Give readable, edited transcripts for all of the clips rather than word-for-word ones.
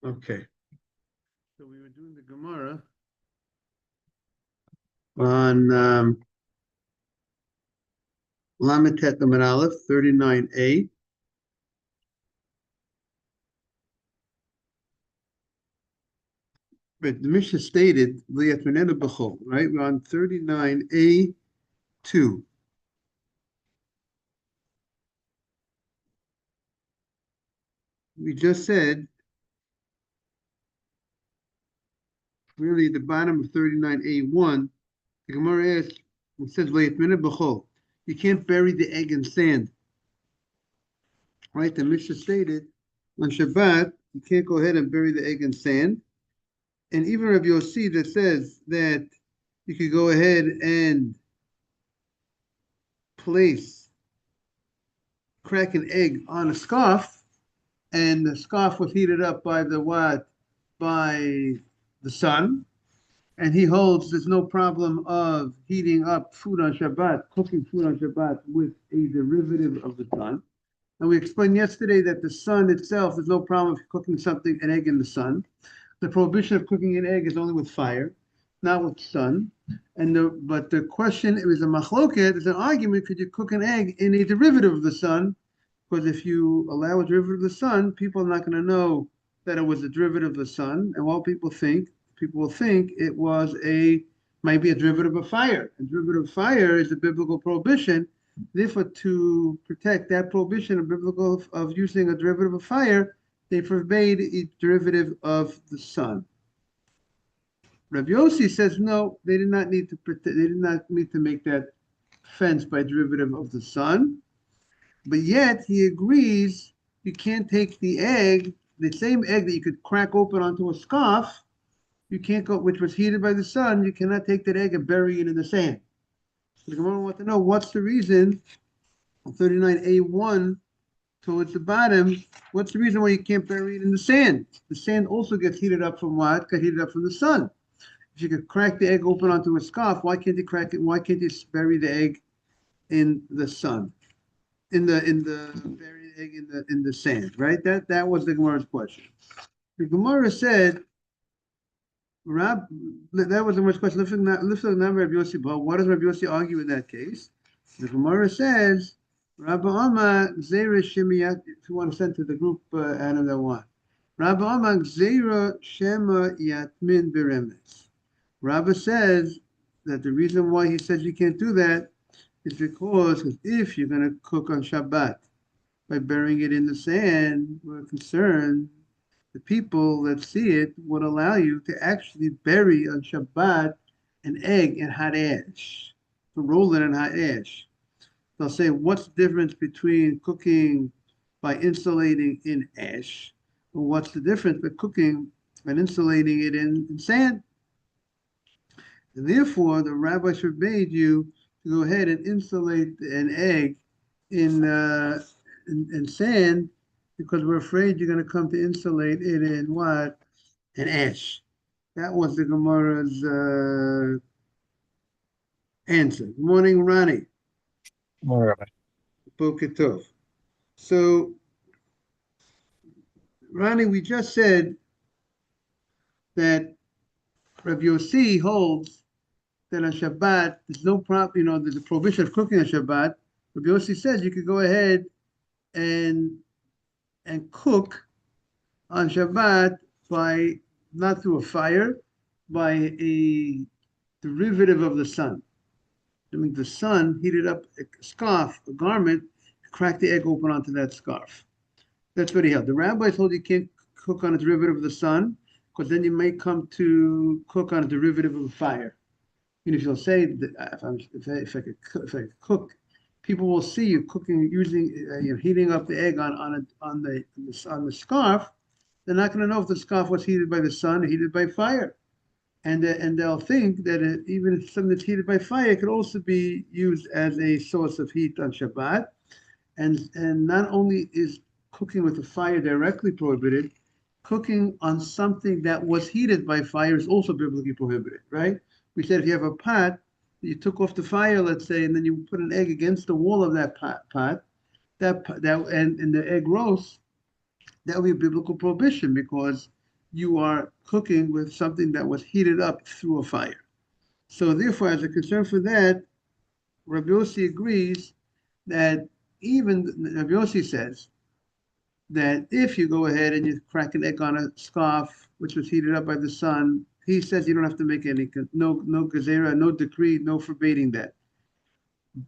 Okay. So we were doing the Gemara on Lametet Lamed Aleph 39a. But the Mishnah stated, right? We're on 39a 2. We just said, really, at the bottom of 39a1, the Gemara asks, it says, you can't bury the egg in sand. Right? The Mishnah stated, on Shabbat, you can't go ahead and bury the egg in sand. And even Rabbi Yossi that says that you could go ahead and crack an egg on a scarf, and the scarf was heated up by the what? By the sun. And he holds there's no problem of heating up food on Shabbat, cooking food on Shabbat with a derivative of the sun. And we explained yesterday that the sun itself, there's no problem of cooking an egg in the sun. The prohibition of cooking an egg is only with fire, not with sun. But the question, it was a machloket, it's an argument, could you cook an egg in a derivative of the sun? Because if you allow a derivative of the sun, people are not going to know that it was a derivative of the sun. And what people will think it might be a derivative of fire. A derivative of fire is a biblical prohibition. Therefore, to protect that prohibition of using a derivative of fire, they forbade a derivative of the sun. Rabbi Yossi says no, they did not need to make that fence by derivative of the sun. But yet he agrees you can't take the same egg that you could crack open onto a scarf, which was heated by the sun, you cannot take that egg and bury it in the sand. So the Gemara wants to know what's the reason, 39a1 towards the bottom, what's the reason why you can't bury it in the sand? The sand also gets heated up from what? Got heated up from the sun. If you could crack the egg open onto a scarf, why can't you crack it? Why can't you bury the egg in the sun? Bury the egg in the sand, right? That was the Gemara's question. The Gemara said, that was the Gemara's question. What does Rabbi Yossi argue in that case? The Gemara says, Rabbi Amma Gzeira Shemiyat, if you want to send to the group, Adam, that one. Rabbi Amma Gzeira Shema Yatmin Beremes. Rabbi says that the reason why he says you can't do that is because if you're going to cook on Shabbat by burying it in the sand, we're concerned the people that see it would allow you to actually bury on Shabbat an egg in hot ash, to roll it in hot ash. They'll say, what's the difference between cooking by insulating in ash, or what's the difference between cooking and insulating it in sand? And therefore, the rabbis forbade you to go ahead and insulate an egg in sand, because we're afraid you're going to come to insulate it in what? In ash. That was the Gemara's answer. Good morning, Ronnie. More of it. Boker Tov. So, Ronnie, we just said that Rabbi Yossi holds that on Shabbat, there's no problem, there's a prohibition of cooking on Shabbat. Rabbi Yossi says you could go ahead and cook on Shabbat by, not through a fire, by a derivative of the sun. I mean, the sun heated up a scarf, a garment, crack the egg open onto that scarf. That's what he held. The rabbi told you can't cook on a derivative of the sun, because then you may come to cook on a derivative of a fire. If you'll say that if I could cook, people will see you cooking using heating up the egg on the scarf. They're not going to know if the scarf was heated by the sun or heated by fire, and they'll think that even if something that's heated by fire could also be used as a source of heat on Shabbat. And not only is cooking with the fire directly prohibited, cooking on something that was heated by fire is also biblically prohibited, right? We said if you have a pot, you took off the fire, let's say, and then you put an egg against the wall of that pot, and the egg roast, that would be a biblical prohibition, because you are cooking with something that was heated up through a fire. So therefore, as a concern for that, Rabbi Yossi agrees that even Rabbi Yossi says that if you go ahead and you crack an egg on a scarf which was heated up by the sun, he says you don't have to make any no gezerah, no decree, no forbidding that.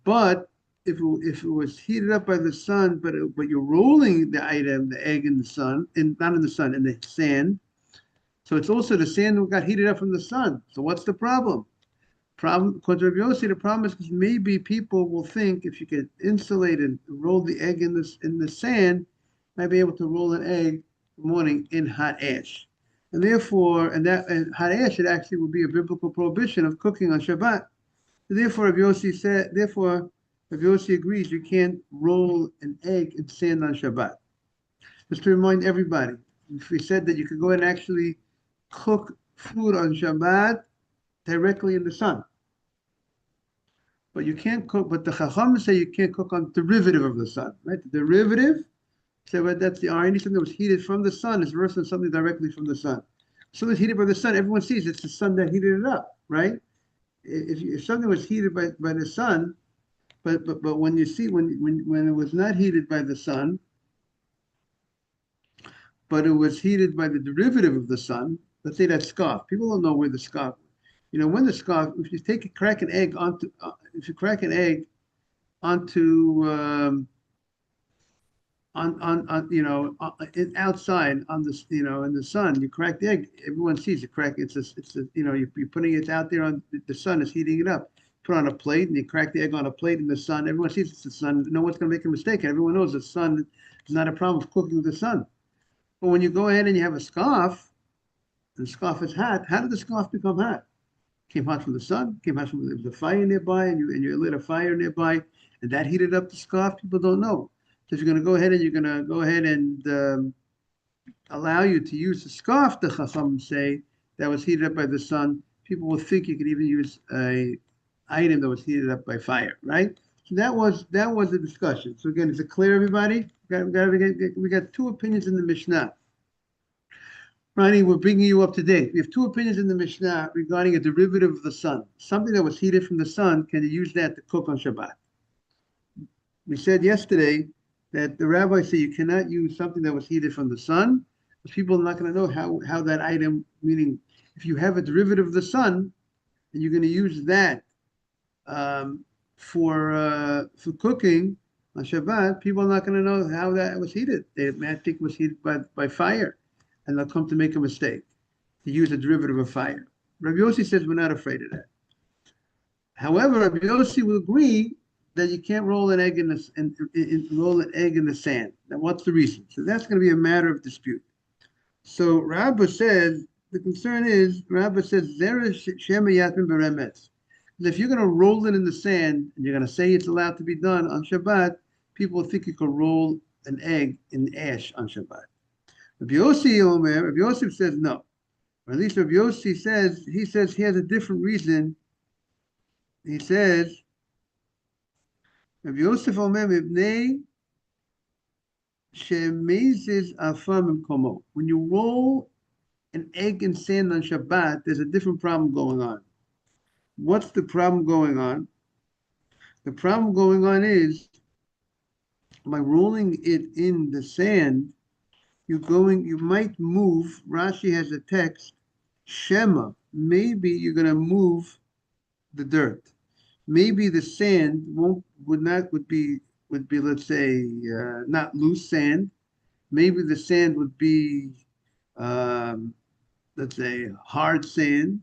But if it was heated up by the sun, but you're rolling the item, the egg in the sun, not in the sun, in the sand. So it's also the sand that got heated up from the sun. So what's the problem? According to Rabbi Yossi, the problem is because maybe people will think if you can insulate and roll the egg in the sand, might be able to roll an egg in the morning in hot ash. And therefore, and hot ash, it actually would be a biblical prohibition of cooking on Shabbat. Therefore, Rabbi Yossi agrees you can't roll an egg in sand on Shabbat. Just to remind everybody, if we said that you could go and actually cook food on Shabbat directly in the sun. But you can't cook, but the Chacham say you can't cook on derivative of the sun, right? The derivative, so that's the irony, something that was heated from the sun is worse than something directly from the sun. Something that's heated by the sun, everyone sees it's the sun that heated it up, right? If something was heated by the sun, but when you see when it was not heated by the sun, but it was heated by the derivative of the sun, let's say that scarf. People don't know where the scarf. When the scarf, if you crack an egg onto, if you crack an egg onto, outside on the, in the sun, you crack the egg. Everyone sees it crack. You're putting it out there on the sun is heating it up. Put on a plate and you crack the egg on a plate in the sun. Everyone sees it's the sun. No one's going to make a mistake. Everyone knows the sun is not a problem of cooking with the sun. But when you go ahead and you have a scarf, and the scarf is hot, how did the scarf become hot? Came hot from the sun, came hot from there was a fire nearby, and you lit a fire nearby, and that heated up the scarf. People don't know. So if you're going to go ahead and allow you to use the scarf, the Chacham say, that was heated up by the sun, people will think you could even use a item that was heated up by fire, right? So that was the discussion. So again, is it clear, everybody? We got two opinions in the Mishnah. Ronnie, we're bringing you up to date. We have two opinions in the Mishnah regarding a derivative of the sun. Something that was heated from the sun, can you use that to cook on Shabbat? We said yesterday that the rabbis say you cannot use something that was heated from the sun, because people are not going to know how that item, meaning if you have a derivative of the sun, and you're going to use that for cooking on Shabbat, people are not going to know how that was heated. They might think it was heated by fire, and they'll come to make a mistake to use a derivative of fire. Rabbi Yossi says we're not afraid of that. However, Rabbi Yossi will agree that you can't roll an egg in the sand. Now, what's the reason? So that's going to be a matter of dispute. So Rabbi says the concern is if you're going to roll it in the sand and you're going to say it's allowed to be done on Shabbat, people will think you can roll an egg in ash on Shabbat. Rabbi Yossi says no. Or at least Rabbi Yossi says he has a different reason. He says Rabbi Yosef Omer Mibnei Shemezes Afam Komo. When you roll an egg in sand on Shabbat, there's a different problem going on. What's the problem going on? The problem going on is by rolling it in the sand, you might move. Rashi has a text, Shema. Maybe you're going to move the dirt. Maybe the sand would be let's say not loose sand. Maybe the sand would be let's say hard sand,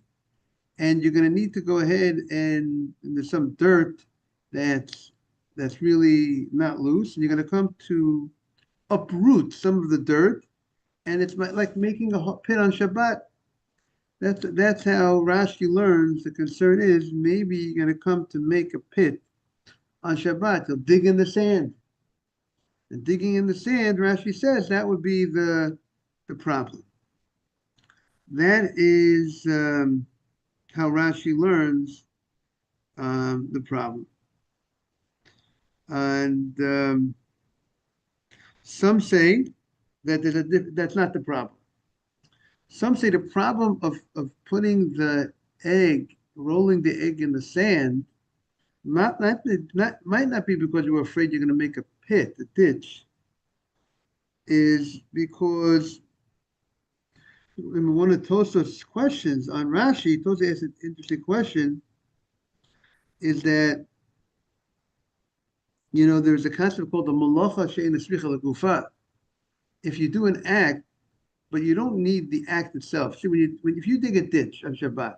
and you're going to need to go ahead and there's some dirt that's really not loose, and you're going to come to uproot some of the dirt, and it's like making a pit on Shabbat. That's how Rashi learns. The concern is maybe you're going to come to make a pit on Shabbat. You'll dig in the sand. And digging in the sand, Rashi says, that would be the problem. That is how Rashi learns the problem. And some say that that's not the problem. Some say the problem of putting the egg, rolling the egg in the sand, might not be because you're afraid you're going to make a pit, a ditch, is because in one of Tosaf's questions on Rashi, Tosaf asked an interesting question, is that, there's a concept called the malacha she'ein esricha l'gufa. If you do an act, but you don't need the act itself. See, if you dig a ditch on Shabbat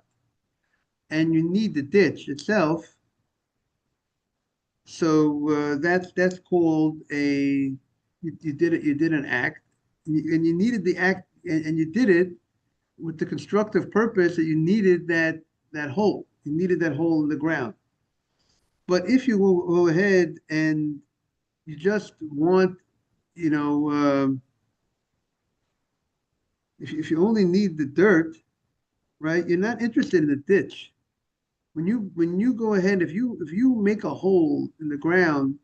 and you need the ditch itself, so that's called you did it. You did an act, and you needed the act, and you did it with the constructive purpose that you needed that hole. You needed that hole in the ground. But if you go ahead and you just want, you know, if you only need the dirt, right? You're not interested in the ditch. When you go ahead, if you make a hole in the ground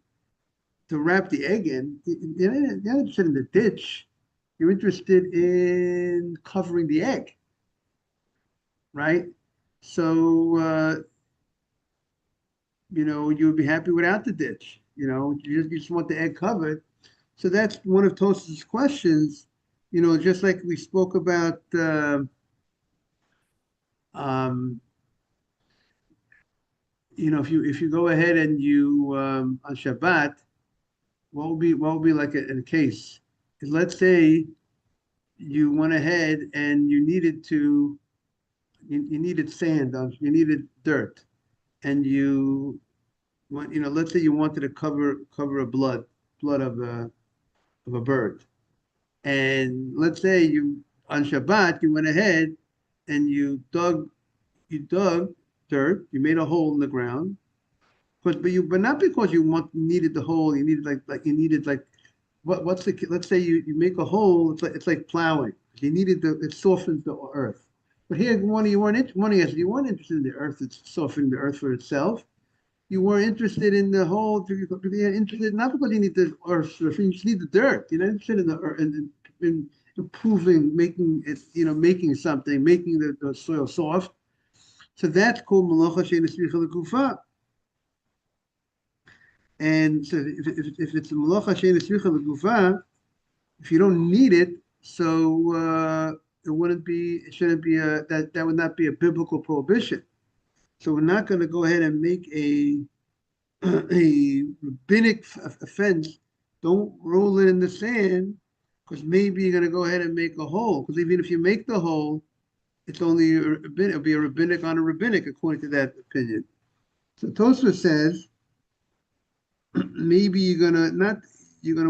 to wrap the egg in, you're not interested in the ditch. You're interested in covering the egg, right? So you would be happy without the ditch. You just want the egg covered. So that's one of Tosaf's questions. Just like we spoke about. Um, if you go ahead and you on Shabbat, what would be like in a case? Let's say you went ahead and you needed sand, you needed dirt, and let's say you wanted to cover a blood of a bird, and let's say you on Shabbat you went ahead and you dug dirt, you made a hole in the ground, but not because needed the hole, you needed like let's say you make a hole, it's like plowing. You needed it softens the earth. But here you weren't interested in the earth, it's softening the earth for itself. You weren't interested in the hole, you're interested not because you need the earth, you just need the dirt. You're not interested in the earth in improving, making it, making something, making the soil soft. So that's called malacha she'ein esricha l'gufa. And so if it's a malacha she'ein esricha l'gufa, if you don't need it, so it shouldn't be that would not be a biblical prohibition. So we're not going to go ahead and make a a rabbinic offense. Don't roll it in the sand because maybe you're going to go ahead and make a hole. Because even if you make the hole, it's only it'll be a rabbinic on a rabbinic according to that opinion. So Tosfos says maybe you're gonna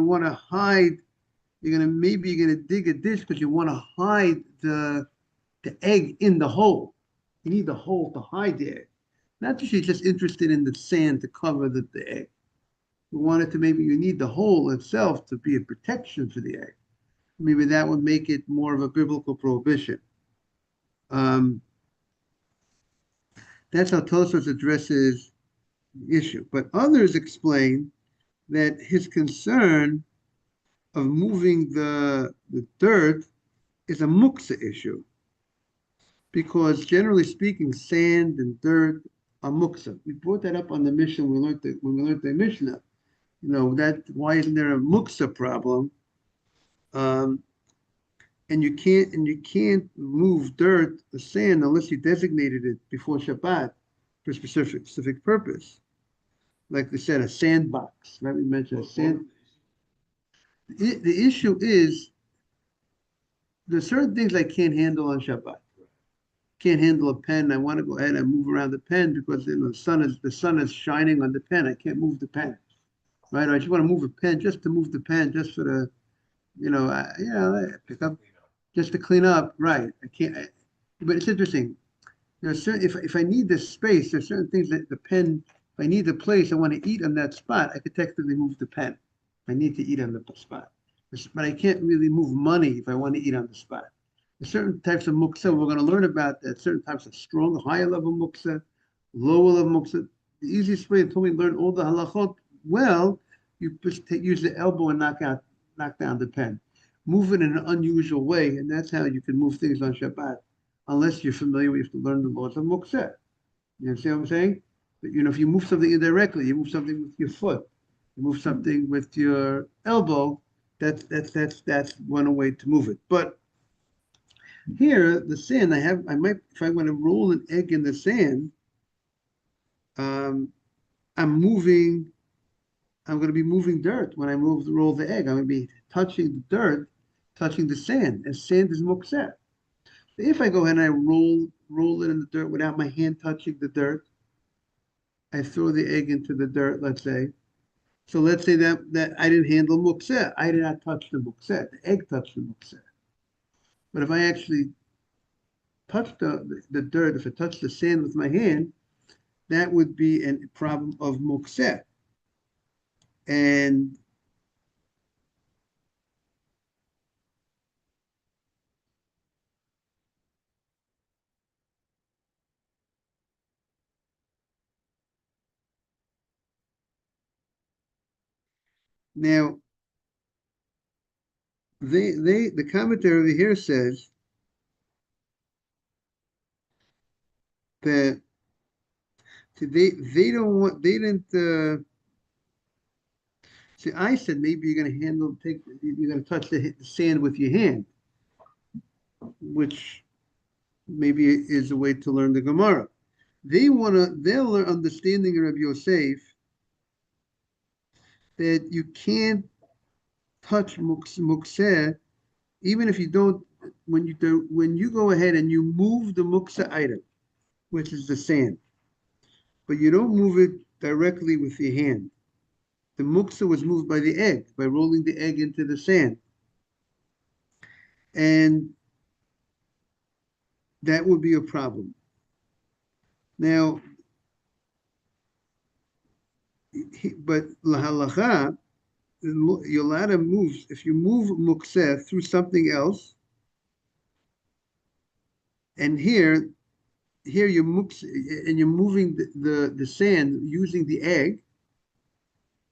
want to hide. You're gonna dig a ditch because you want to hide the egg in the hole. You need the hole to hide the egg. Not that you're just interested in the sand to cover the egg. You need the hole itself to be a protection for the egg. Maybe that would make it more of a biblical prohibition. Um, that's how Tosfos addresses the issue. But others explain that his concern of moving the dirt is a muksa issue. Because generally speaking, sand and dirt are muksa. We brought that up on the mission when we learned the Mishnah. Why isn't there a muksa problem? And you can't move dirt or sand unless you designated it before Shabbat for a specific purpose. Like they said, a sandbox. Right? We mentioned a sand. The issue is there's certain things I can't handle on Shabbat. Can't handle a pen. I want to go ahead and move around the pen because the sun is shining on the pen. I can't move the pen, right? Or I just want to move a pen just to move the pen, just for the, pick up, just to clean up, right? I can't. But it's interesting. There's certain if I need this space, there's certain things that the pen. If I need the place, I want to eat on that spot. I could technically move the pen. I need to eat on the spot, but I can't really move money if I want to eat on the spot. Certain types of muksa, we're going to learn about that. Certain types of strong, higher level muksa, lower level muksa. The easiest way until we learn all the halachot well, you just use the elbow and knock down the pen. move it in an unusual way, and that's how you can move things on Shabbat, unless you're familiar, you have to learn the laws of Mukseh. You understand what I'm saying? But, if you move something indirectly, you move something with your foot, you move something with your elbow, that's one way to move it. But here, the sand, I might, if I want to roll an egg in the sand, um, I'm moving, I'm going to be moving dirt when I roll the egg. I'm going to be touching the dirt, touching the sand, and sand is mukseh. If I go ahead and I roll it in the dirt without my hand touching the dirt, I throw the egg into the dirt, let's say. So let's say that I didn't handle mukseh. I did not touch the mukseh. The egg touched the mukseh. But if I actually touch the dirt, if I touch the sand with my hand, that would be a problem of mukseh. And now the commentary over here says that they don't want they didn't see. I said maybe you're going to you're going to touch the sand with your hand, which maybe is a way to learn the Gemara. They're understanding Rabbi Yosef that you can't touch mukseh even if you don't when you go ahead and you move the mukseh item, which is the sand, but you don't move it directly with your hand. The muksa was moved by the egg, by rolling the egg into the sand. And that would be a problem. Now, but lahalacha, you're allowed to move, if you move muksa through something else, and here you're and you're moving the sand using the egg,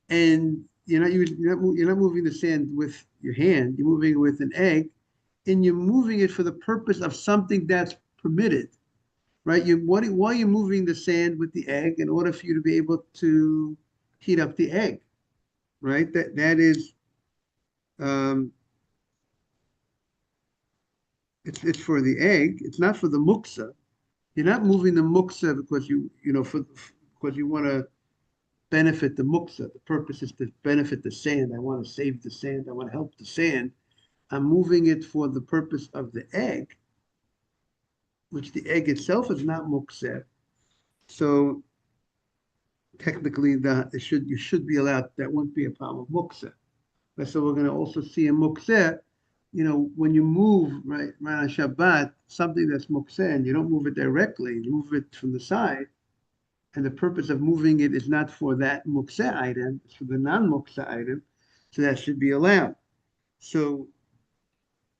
and you're not moving the sand with your hand, you're moving it with an egg, and you're moving it for the purpose of something that's permitted, right? Why are you moving the sand with the egg? In order for you to be able to heat up the egg, right? That is, um, it's for the egg. It's not for the muksa. You're not moving the muksa because because you want to benefit the muksa. The purpose is to benefit the sand. I want to save the sand. I want to help the sand. I'm moving it for the purpose of the egg, which the egg itself is not mukseh. So technically, you should be allowed. That won't be a problem. Mukseh. So we're going to also see in mukseh, when you move right on Shabbat, something that's mukseh, and you don't move it directly, you move it from the side, and the purpose of moving it is not for that mukseh item, it's for the non-mukseh item, so that should be allowed. So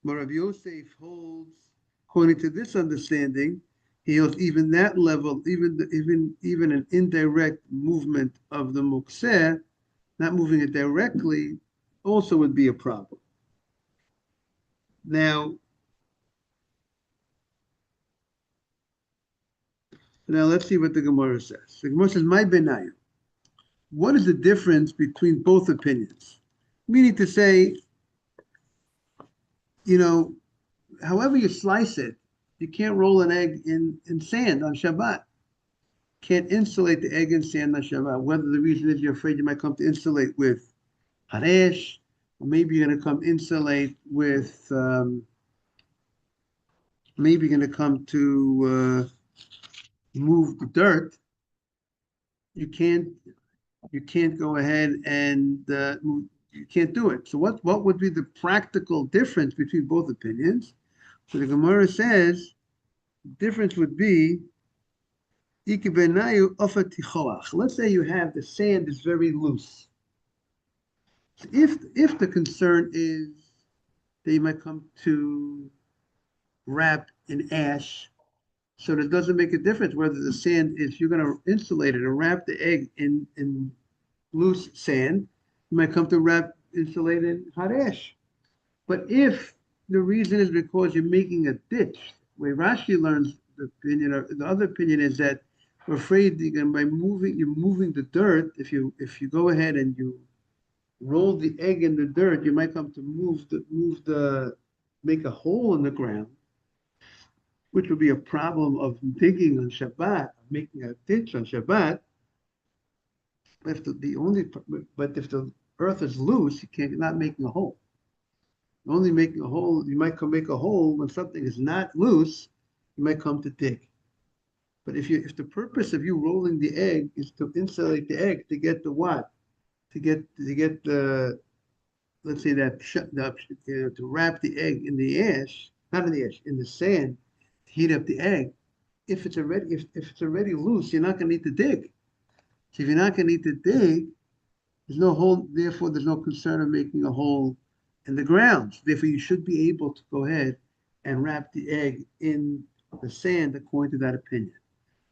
Rabbi Yosef holds, according to this understanding, he holds even that level, even an indirect movement of the mukseh, not moving it directly, also would be a problem. Now let's see what the Gemara says. The Gemara says, "My benayim. What is the difference between both opinions?" Meaning to say, you know, however you slice it, you can't roll an egg in sand on Shabbat. Can't insulate the egg in sand on Shabbat. Whether the reason is you're afraid you might come to insulate with haresh, or maybe you're going to come insulate with, maybe you're going to come to move the dirt. You can't go ahead and you can't do it. So what would be the practical difference between both opinions? So the Gemara says the difference would be let's say you have the sand is very loose. So if the concern is that you might come to wrap in ash, so it doesn't make a difference whether the sand is, you're going to insulate it or wrap the egg in loose sand, you might come to wrap insulated hot ash. But if the reason is because you're making a ditch, where Rashi learns the opinion, or the other opinion is that we're afraid by you're moving the dirt. If you go ahead and you roll the egg in the dirt, you might come to make a hole in the ground, which would be a problem of digging on Shabbat, making a ditch on Shabbat. But if the earth is loose, you can't, you're not making a hole. You're only making a hole. You might come make a hole when something is not loose. You might come to dig. But if the purpose of you rolling the egg is to insulate the egg to get the what, to get the, let's say that to wrap the egg in the ash, not in the ash, in the sand, to heat up the egg. If it's already loose, you're not going to need to dig. So if you're not going to need to dig, there's no hole. Therefore, there's no concern of making a hole in the ground. Therefore, you should be able to go ahead and wrap the egg in the sand according to that opinion.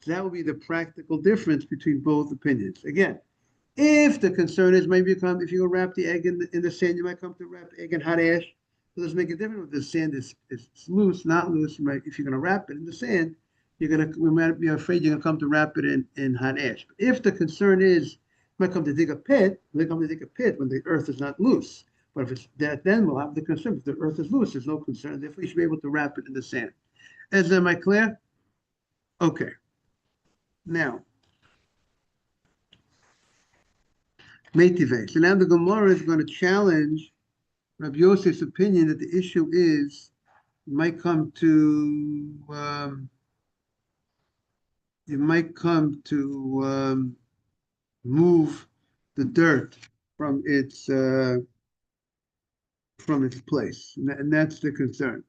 So that would be the practical difference between both opinions. Again, if the concern is maybe if you go wrap the egg in the sand, you might come to wrap the egg in hot ash. So it doesn't make a difference if the sand is loose, not loose. If you're going to wrap it in the sand, we might be afraid you're going to come to wrap it in hot ash. But if the concern is you might come to dig a pit, they come to dig a pit when the earth is not loose. But if it's that, then we'll have the concern. If the earth is loose, there's no concern. Therefore, you should be able to wrap it in the sand. Am I clear? Okay. Now, Meitive. So now the Gemara is going to challenge Rabbi Yosef's opinion that the issue is you might come to move the dirt from its place, and that's the concern.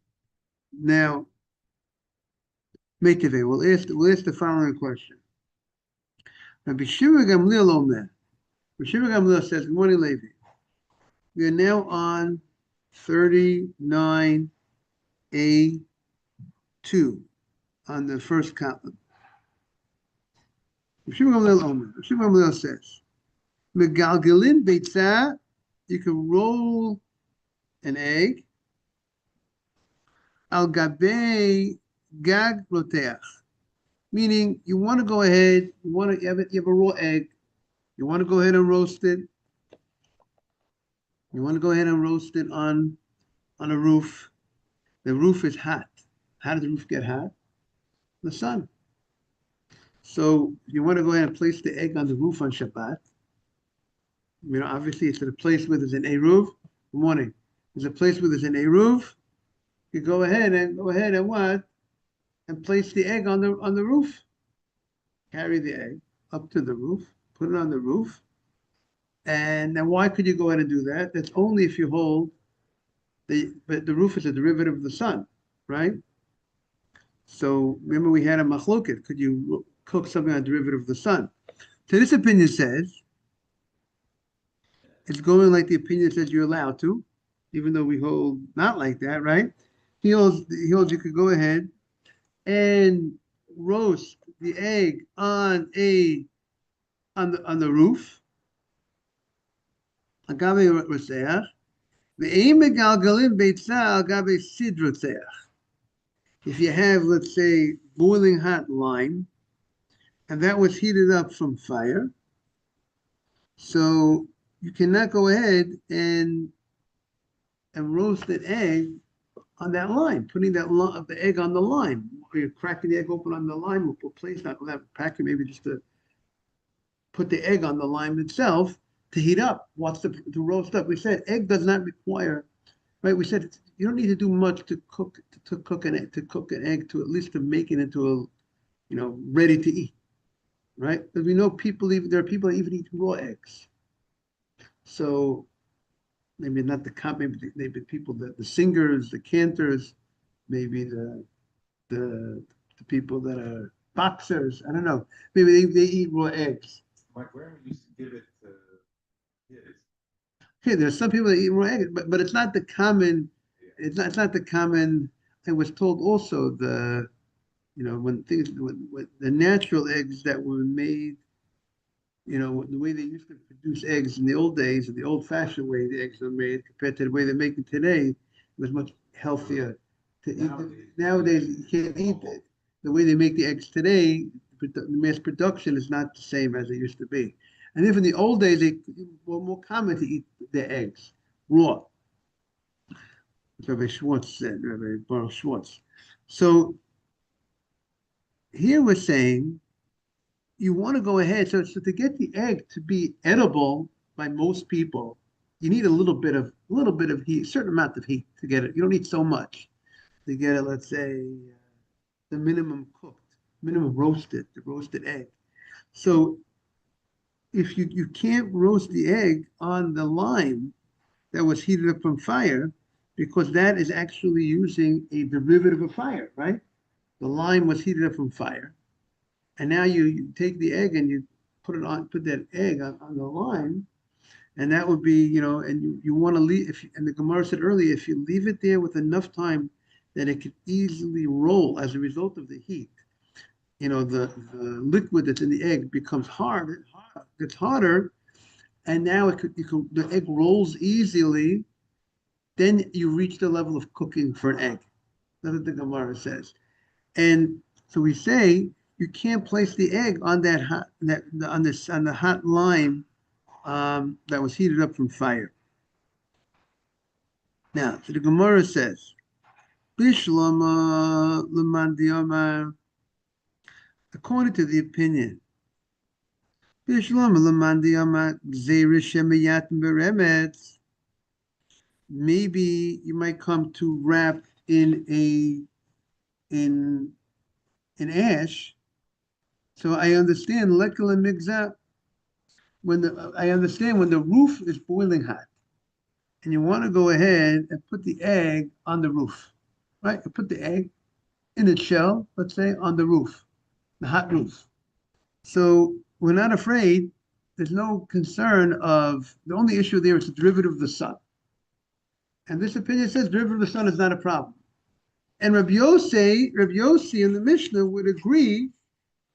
Now, Meitive, we'll ask the following question. Rabbi Shimon Gamliel Omer. Rabbi Shimon Gamliel says, "Good morning, Levi. We are now on 39A2 on the first column. Shimon Gamliel says, Megalgalin beitza, you can roll an egg, al gabe gag roteach, meaning you want to go ahead, you have a raw egg, you want to go ahead and roast it. You want to go ahead and roast it on a roof. The roof is hot. How does the roof get hot? The sun. So you want to go ahead and place the egg on the roof on Shabbat. Obviously it's at a place where there's an eruv. Good morning. There's a place where there's an eruv. You go ahead and what? And place the egg on the roof. Carry the egg up to the roof. Put it on the roof. And then why could you go ahead and do that? That's only if you hold but the roof is a derivative of the sun, right? So remember we had a machloket. Could you cook something on a derivative of the sun? So this opinion says, it's going like the opinion says you're allowed to, even though we hold not like that, right? He holds you could go ahead and roast the egg on the roof. Agave roseach. If you have, let's say, boiling hot lime, and that was heated up from fire, so you cannot go ahead and roast an egg on that lime, putting the egg on the lime. Or you're cracking the egg open on the lime, or place that packet maybe just to put the egg on the lime itself to heat up, to roast up. We said egg does not require, right? We said you don't need to do much to cook an egg to at least to make it into a ready to eat, right? Because we know there are people that even eat raw eggs. So maybe not maybe people the singers, the cantors, maybe the people that are boxers. I don't know. Maybe they eat raw eggs. My grandma used to give it to kids. Okay, there's some people that eat raw eggs, but it's not the common. It's not the common. I was told also when the natural eggs that were made, the way they used to produce eggs in the old days, in the old-fashioned way the eggs were made compared to the way they make it today, was much healthier to eat. Nowadays, you can't eat it. The way they make the eggs today, the mass production is not the same as it used to be. And even in the old days, they were more common to eat their eggs raw. Rabbi Schwartz said, Rabbi Baruch Schwartz. So here we're saying you want to go ahead. So to get the egg to be edible by most people, you need a little bit of heat, a certain amount of heat to get it. You don't need so much to get it. Let's say the minimum cooked, minimum roasted, the roasted egg. So if you can't roast the egg on the lime that was heated up from fire, because that is actually using a derivative of fire, right? The lime was heated up from fire, and now you take the egg and you put that egg on the lime, and that would be, and you want to leave, and the Gemara said earlier, if you leave it there with enough time that it could easily roll as a result of the heat, the liquid that's in the egg becomes hard, gets harder, and now the egg rolls easily, then you reach the level of cooking for an egg. That's what the Gemara says. And so we say you can't place the egg on that hot on the hot lime that was heated up from fire. Now, so the Gemara says, Bishlama Leman Diyama, according to the opinion, Bishlama Leman Diyama Gzeirish Shemayat Beremetz, maybe you might come to wrap in ash. So I understand lekala migza I understand when the roof is boiling hot and you want to go ahead and put the egg on the roof, right? You put the egg in its shell, let's say, on the roof, the hot roof. So we're not afraid. There's no concern of, the only issue there is the derivative of the sun. And this opinion says derivative of the sun is not a problem. And Rabbi Yossi in the Mishnah would agree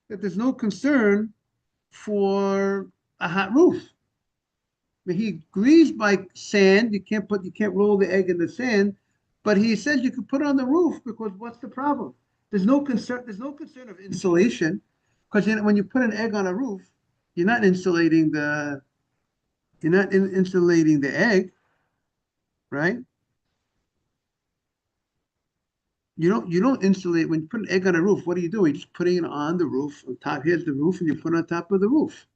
that there's no concern for a hot roof. But he agrees by sand. You can't roll the egg in the sand, but he says you can put it on the roof because what's the problem? There's no concern of insulation, because when you put an egg on a roof, you're not insulating the egg, right? You don't insulate when you put an egg on a roof. What are you doing? You're just putting it on the roof. On top, here's the roof, and you put it on top of the roof.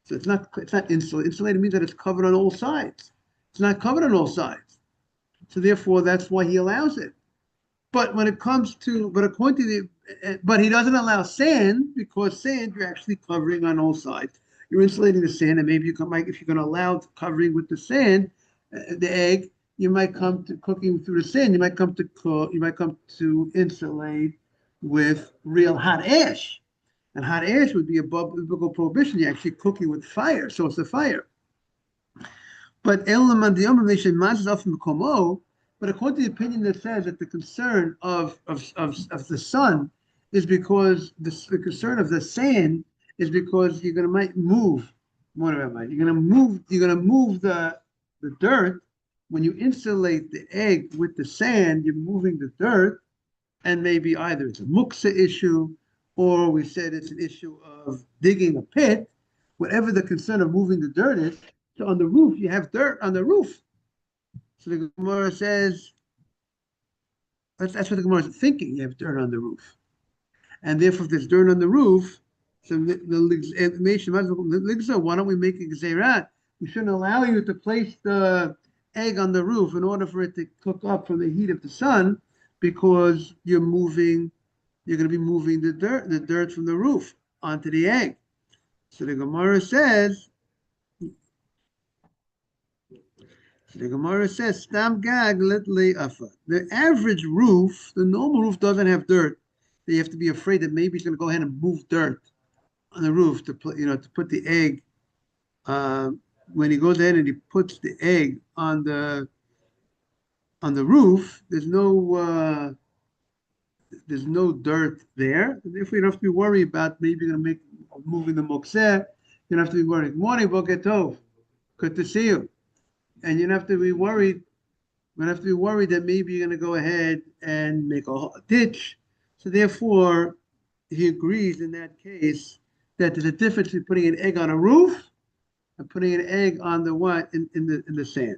So it's not insulated. Insulated means that it's covered on all sides. It's not covered on all sides. So therefore, that's why he allows it. But when it comes to, but he doesn't allow sand, because sand you're actually covering on all sides. You're insulating the sand, and maybe if you're going to allow covering with the sand, the egg, you might come to cooking through the sand. You might come to insulate with real hot ash. And hot ash would be above biblical prohibition. You're actually cooking with fire, so it's a fire. But according to the opinion that says that the concern of the sun is because the concern of the sand is because might move. You're gonna move the dirt. When you insulate the egg with the sand, you're moving the dirt, and maybe either it's a muksa issue, or we said it's an issue of digging a pit, whatever the concern of moving the dirt is. So on the roof, you have dirt on the roof. So the Gemara says, that's what the Gemara is thinking, you have dirt on the roof. And therefore, if there's dirt on the roof, so why don't we make a gzeirat? We shouldn't allow you to place the egg on the roof in order for it to cook up from the heat of the sun, because you're going to be moving the dirt from the roof onto the egg. So the Gemara says, Stam gag let afa. The average roof, the normal roof, doesn't have dirt. So you have to be afraid that maybe he's going to go ahead and move dirt on the roof to put the egg. When he goes ahead and he puts the egg on the roof, there's no dirt there. Therefore, you don't have to be worried about maybe you're going to make moving the mokseh. You don't have to be worried. Good morning, Boker Tov. Good to see you. And you don't have to be worried We don't have to be worried that maybe you're going to go ahead and make a ditch. So therefore, he agrees in that case that there's a difference between putting an egg on a roof and putting an egg on the what in the sand.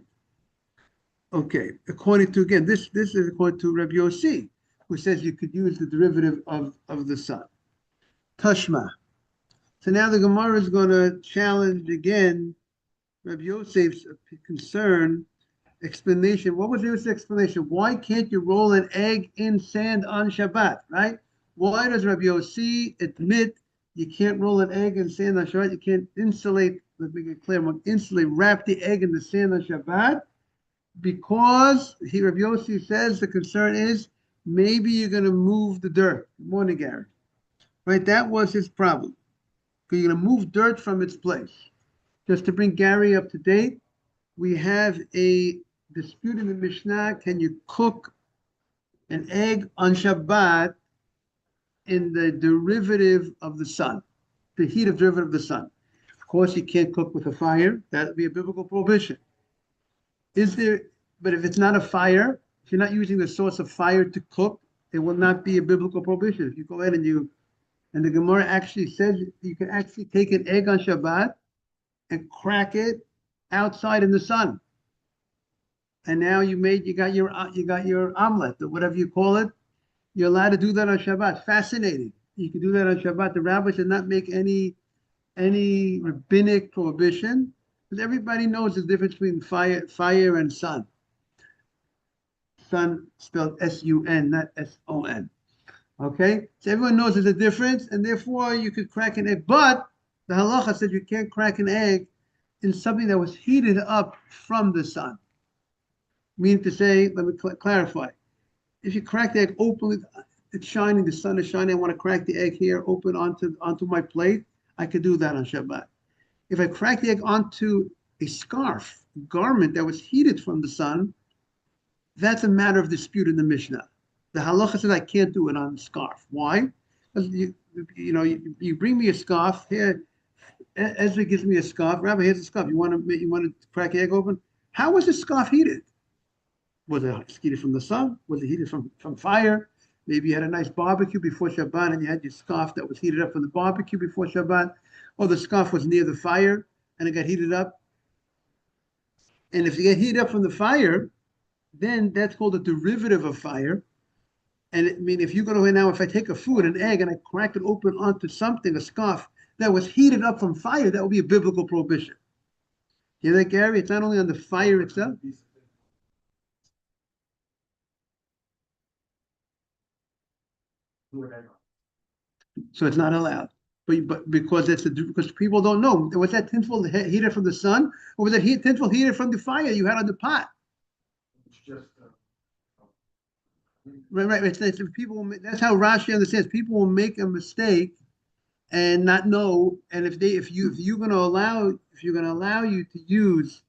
Okay, according to again, this is according to Rabbi Yossi, who says you could use the derivative of the sun. Tashma. So now the Gemara is going to challenge again Rabbi Yosef's concern explanation. What was Yosef's explanation? Why can't you roll an egg in sand on Shabbat, right? Why does Rabbi Yossi admit you can't roll an egg in sand on Shabbat? You can't insulate, let me get clear, insulate, wrap the egg in the sand on Shabbat? Because Rabbi Yossi says the concern is maybe you're going to move the dirt. Good morning, Gary. Right? That was his problem. Because you're going to move dirt from its place. Just to bring Gary up to date, we have a dispute in the Mishnah. Can you cook an egg on Shabbat in the derivative of the sun, the heat of derivative of the sun? Of course, you can't cook with a fire. That would be a biblical prohibition. Is there, but if it's not a fire, if you're not using the source of fire to cook, it will not be a biblical prohibition. If you go ahead and the Gemara actually says you can actually take an egg on Shabbat and crack it outside in the sun. And now you got your omelet or whatever you call it. You're allowed to do that on Shabbat. Fascinating. You can do that on Shabbat. The rabbi should not make any rabbinic prohibition, because everybody knows the difference between fire and sun. Sun spelled S-U-N, not S-O-N. Okay, so everyone knows there's a difference, and therefore you could crack an egg. But the halacha said you can't crack an egg in something that was heated up from the sun. Meaning to say, let me clarify. If you crack the egg openly, it's shining, the sun is shining, I want to crack the egg here, open onto my plate, I could do that on Shabbat. If I crack the egg onto a scarf, garment that was heated from the sun, that's a matter of dispute in the Mishnah. The halacha says I can't do it on a scarf. Why? Because you bring me a scarf here. Ezra gives me a scarf. Rabbi, here's a scarf. You want to crack the egg open? How was the scarf heated? Was it heated from the sun? Was it heated from fire? Maybe you had a nice barbecue before Shabbat and you had your scarf that was heated up from the barbecue before Shabbat, or the scarf was near the fire and it got heated up. And if you get heated up from the fire, then that's called a derivative of fire. And I mean, if you go to now, if I take a food, an egg, and I crack it open onto something, a scarf that was heated up from fire, that would be a biblical prohibition. You hear that, Gary? It's not only on the fire itself. So it's not allowed. But because because people don't know. Was that tinfoil heated from the sun, or was that tinfoil heated from the fire you had on the pot? It's just Right. It's people. That's how Rashi understands. People will make a mistake and not know. And if you're going to allow you to use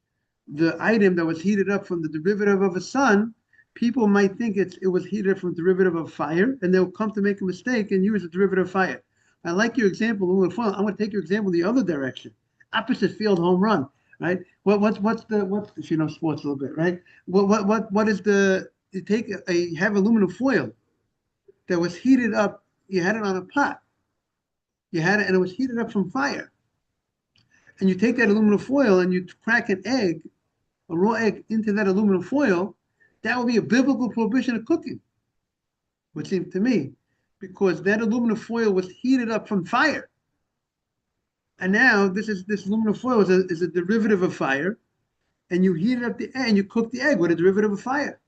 the item that was heated up from the derivative of a sun, people might think it was heated from the derivative of fire, and they'll come to make a mistake and use the derivative of fire. I like your example. I'm going to take your example the other direction, opposite field home run. Right? What's if you know sports a little bit, right? What is the you have aluminum foil that was heated up. You had it on a pot. You had it, and it was heated up from fire. And you take that aluminum foil and you crack an egg, a raw egg, into that aluminum foil. That would be a biblical prohibition of cooking, would seem to me, because that aluminum foil was heated up from fire. And now this aluminum foil is a derivative of fire, and you heated up the egg and you cook the egg with a derivative of fire.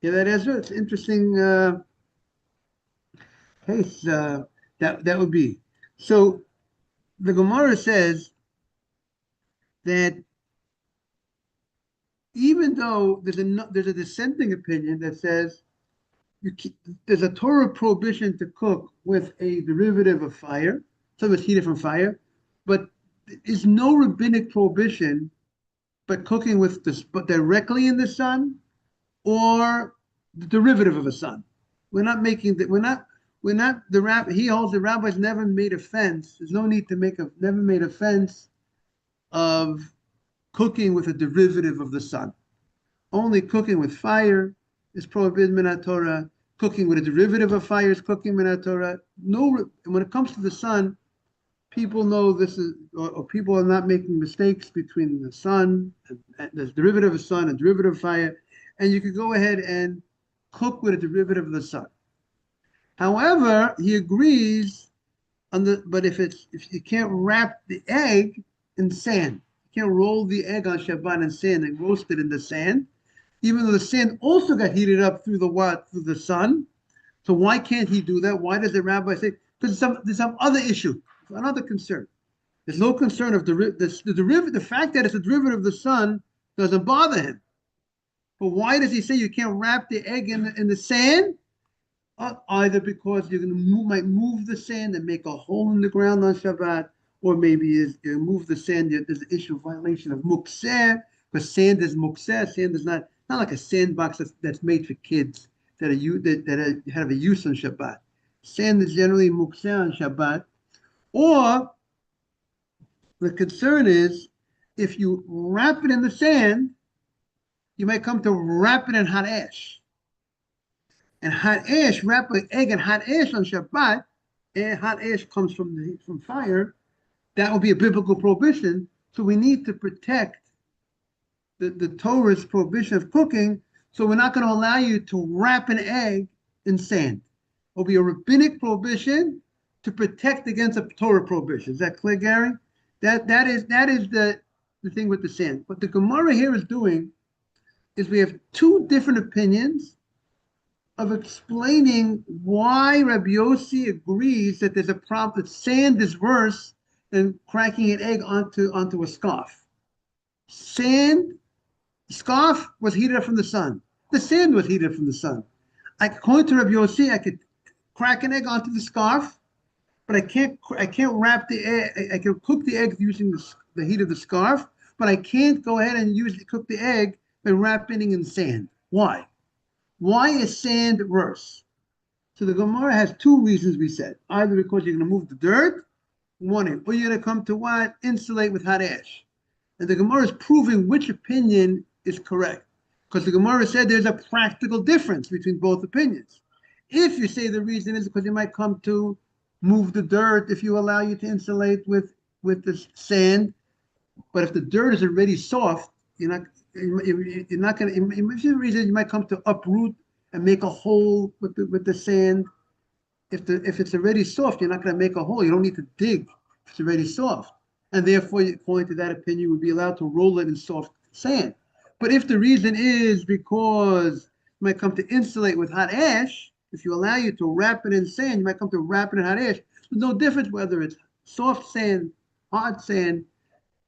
Yeah, that is it's an interesting case that would be. So the Gemara says that even though there's a dissenting opinion that says there's a Torah prohibition to cook with a derivative of fire, so it's heated from fire, but there's no rabbinic prohibition but cooking but directly in the sun or the derivative of a sun. We're not he holds the rabbis never made a fence. There's no need to never made a fence of cooking with a derivative of the sun. Only cooking with fire is prohibited min Torah. Cooking with a derivative of fire is cooking min Torah. No, when it comes to the sun, people know this is, or people are not making mistakes between the sun, and there's derivative of sun and derivative of fire, and you could go ahead and cook with a derivative of the sun. However, he agrees on the, but if you can't wrap the egg in sand, you can't roll the egg on Shabbat in sand and roast it in the sand, even though the sand also got heated up through the what? Through the sun. So why can't he do that? Why does the rabbi say? Because there's some other issue, another concern. There's no concern of the derivative. The fact that it's a derivative of the sun doesn't bother him. But why does he say you can't wrap the egg in the sand? Either because you're going to might move the sand and make a hole in the ground on Shabbat, or maybe you move the sand. There's an issue of violation of mukseh, because sand is mukseh. Sand is not like a sandbox that's made for kids that have a use on Shabbat. Sand is generally mukseh on Shabbat, or the concern is if you wrap it in the sand, you might come to wrap it in hot ash. And hot ash, wrap an egg in hot ash on Shabbat, and hot ash comes from fire, that would be a biblical prohibition. So we need to protect the Torah's prohibition of cooking. So we're not going to allow you to wrap an egg in sand. It will be a rabbinic prohibition to protect against a Torah prohibition. Is that clear, Gary? That is the thing with the sand. What the Gemara here is doing is we have two different opinions of explaining why Rabbi Yossi agrees that there's a problem that sand is worse than cracking an egg onto a scarf. Sand, scarf was heated up from the sun. The sand was heated from the sun. According to Rabbi Yossi, I could crack an egg onto the scarf, but I can't wrap the egg. I can cook the egg using the heat of the scarf, but I can't go ahead and cook the egg by wrapping it in sand. Why? Why is sand worse? So the Gemara has two reasons we said. Either because you're going to move the dirt, one, or you're going to come to what? Insulate with hot ash. And the Gemara is proving which opinion is correct. Because the Gemara said there's a practical difference between both opinions. If you say the reason is because you might come to move the dirt if you allow you to insulate with the sand, but if the dirt is already soft, you're not going to. If the reason you might come to uproot and make a hole with the sand. If it's already soft, you're not going to make a hole. You don't need to dig if it's already soft, and therefore, according to that opinion, you would be allowed to roll it in soft sand. But if the reason is because you might come to insulate with hot ash, if you allow you to wrap it in sand, you might come to wrap it in hot ash. There's no difference whether it's soft sand, hard sand,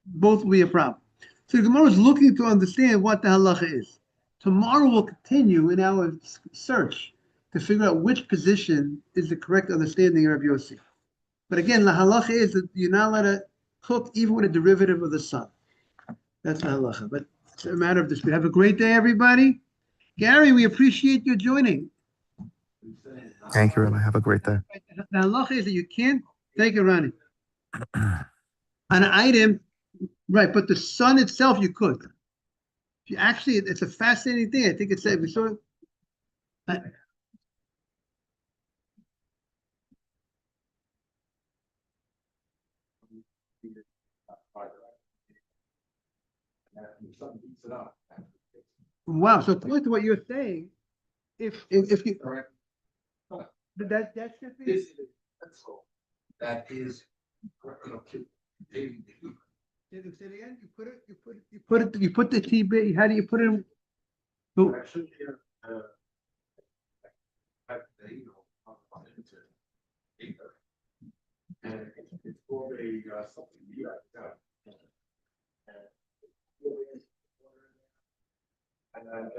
both will be a problem. So the Gemara is looking to understand what the halacha is. Tomorrow we'll continue in our search to figure out which position is the correct understanding of Rabbi Yossi. But again, the halacha is that you're not allowed to cook even with a derivative of the sun. That's the halacha. But it's a matter of dispute. Have a great day, everybody. Gary, we appreciate you joining. Thank you, Reuven. Have a great day. The halacha is that you can't take it running. An item, right, but the sun itself you could. Actually, it's a fascinating thing. I think it's we saw. Wow. So according to what you're saying, if you Correct. that should be. That is. Say it again. You put the tea. How do you put it in? So, Actually, and it's for a something you got. And